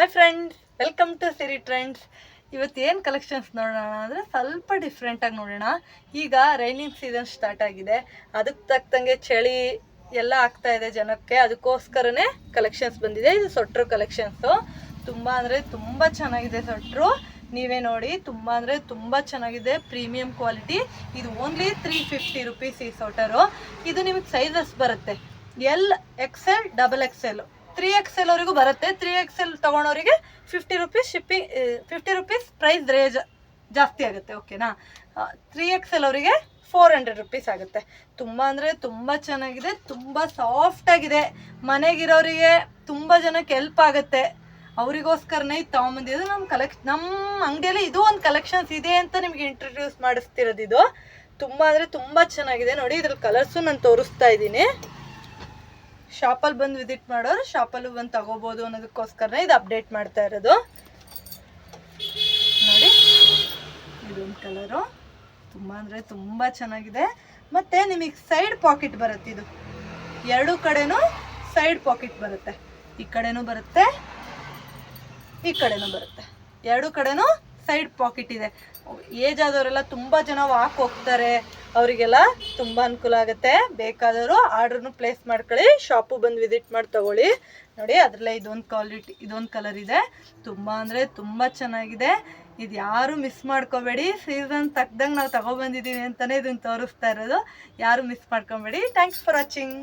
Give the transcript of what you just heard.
Hi friends, welcome to Siri trends. ಇವತ್ತು ಏನು collections ನೋಡೋಣ ಅಂದರೆ ಸ್ವಲ್ಪ ಡಿಫ್ರೆಂಟಾಗಿ ನೋಡೋಣ. ಈಗ ರೈನಿಂಗ್ ಸೀಸನ್ ಸ್ಟಾರ್ಟ್ ಆಗಿದೆ, ಅದಕ್ಕೆ ತಕ್ಕಂಗೆ ಚಳಿ ಎಲ್ಲ ಆಗ್ತಾ ಇದೆ ಜನಕ್ಕೆ, ಅದಕ್ಕೋಸ್ಕರನೇ ಕಲೆಕ್ಷನ್ಸ್ ಬಂದಿದೆ. ಇದು ಸ್ವೆಟ್ರ್ ಕಲೆಕ್ಷನ್ಸು. ತುಂಬ ಅಂದರೆ ತುಂಬ ಚೆನ್ನಾಗಿದೆ ಸ್ವೆಟ್ರು. ನೀವೇ ನೋಡಿ, ತುಂಬ ಅಂದರೆ ತುಂಬ ಚೆನ್ನಾಗಿದೆ, ಪ್ರೀಮಿಯಂ ಕ್ವಾಲಿಟಿ. ಇದು ಓನ್ಲಿ 350 ರುಪೀಸ್ ಈ ಸ್ವೆಟರು. ಇದು ನಿಮಗೆ ಸೈಜಸ್ ಬರುತ್ತೆ ಎಲ್, XL, XXL, 3XL ಅವರಿಗೂ ಬರುತ್ತೆ. 3XL ತೊಗೊಳೋರಿಗೆ 50 rupees shipping, 50 rupees price range ಜಾಸ್ತಿ ಆಗುತ್ತೆ. ಓಕೆನಾ? 3XL ಅವರಿಗೆ 400 ರುಪೀಸ್ ಆಗುತ್ತೆ. ತುಂಬ ಅಂದರೆ ತುಂಬ ಚೆನ್ನಾಗಿದೆ, ತುಂಬ ಸಾಫ್ಟಾಗಿದೆ. ಮನೆಗಿರೋರಿಗೆ ತುಂಬ ಜನಕ್ಕೆ ಹೆಲ್ಪ್ ಆಗುತ್ತೆ, ಅವರಿಗೋಸ್ಕರನೇ ಇದು ತೊಗೊಂಬಂದಿದ್ದು. ನಮ್ಮ ಅಂಗಡಿಯಲ್ಲಿ ಇದು ಒಂದು ಕಲೆಕ್ಷನ್ಸ್ ಇದೆ ಅಂತ ನಿಮಗೆ ಇಂಟ್ರೊಡ್ಯೂಸ್ ಮಾಡಿಸ್ತಿರೋದು. ಇದು ತುಂಬ ಅಂದರೆ ತುಂಬ ಚೆನ್ನಾಗಿದೆ. ನೋಡಿ, ಇದ್ರಲ್ಲಿ ಕಲರ್ಸು ನಾನು ತೋರಿಸ್ತಾ ಇದ್ದೀನಿ. ಶಾಪಲ್ಲಿ ಬಂದು ವಿಸಿಟ್ ಮಾಡೋರು ಶಾಪಲ್ಲೂ ಬಂದು ತಗೋಬೋದು ಅನ್ನೋದಕ್ಕೋಸ್ಕರನೇ ಇದು ಅಪ್ಡೇಟ್ ಮಾಡ್ತಾ ಇರೋದು. ನೋಡಿ, ಇದೊಂದು ಕಲರು ತುಂಬ ಅಂದರೆ ತುಂಬ ಚೆನ್ನಾಗಿದೆ. ಮತ್ತು ನಿಮಗೆ ಸೈಡ್ ಪಾಕೆಟ್ ಬರುತ್ತೆ. ಇದು ಎರಡೂ ಕಡೆನೂ ಸೈಡ್ ಪಾಕೆಟ್ ಬರುತ್ತೆ. ಈ ಕಡೆನೂ ಬರುತ್ತೆ, ಈ ಕಡೆನೂ ಬರುತ್ತೆ. ಎರಡೂ ಕಡೆನೂ ಸೈಡ್ ಪಾಕೆಟ್ ಇದೆ. ಏಜ್ ಆದವರೆಲ್ಲ ತುಂಬ ಜನ ವಾಕ್ ಹೋಗ್ತಾರೆ, ಅವರಿಗೆಲ್ಲ ತುಂಬ ಅನುಕೂಲ ಆಗುತ್ತೆ. ಬೇಕಾದವರು ಆರ್ಡ್ರನ್ನು ಪ್ಲೇಸ್ ಮಾಡ್ಕೊಳ್ಳಿ, ಶಾಪು ಬಂದು ವಿಸಿಟ್ ಮಾಡಿ ತಗೊಳ್ಳಿ. ನೋಡಿ, ಅದರಲ್ಲೇ ಇದೊಂದು ಕ್ವಾಲಿಟಿ, ಇದೊಂದು ಕಲರ್ ಇದೆ. ತುಂಬ ಅಂದರೆ ತುಂಬ ಚೆನ್ನಾಗಿದೆ. ಇದು ಯಾರು ಮಿಸ್ ಮಾಡ್ಕೋಬೇಡಿ. ಸೀಸನ್ ತಕ್ಕದಂಗೆ ನಾವು ತಗೊಬಂದಿದ್ದೀವಿ ಅಂತಲೇ ಇದನ್ನು ತೋರಿಸ್ತಾ ಇರೋದು. ಯಾರು ಮಿಸ್ ಮಾಡ್ಕೊಬೇಡಿ. Thanks for watching.